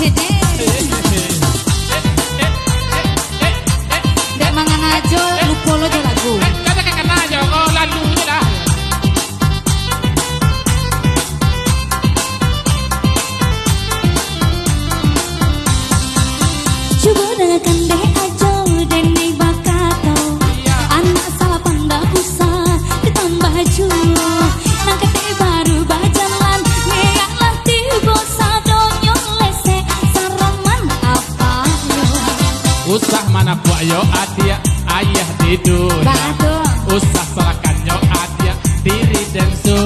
sini. Dek mangan aja, lupa lo aja lagu. Kata kakak aja, oh lagunya dah. Coba dengarkan deh aja, dene bakato. Anak salah pandang usah, ditambah jua. Nang kete baru bajalan, ngeaklah tiba sadonyo lese saraman apa yo. Usah mana kuak yo adia, ayah tidur. Batu. Usah salahkan yo adia, diri dan su.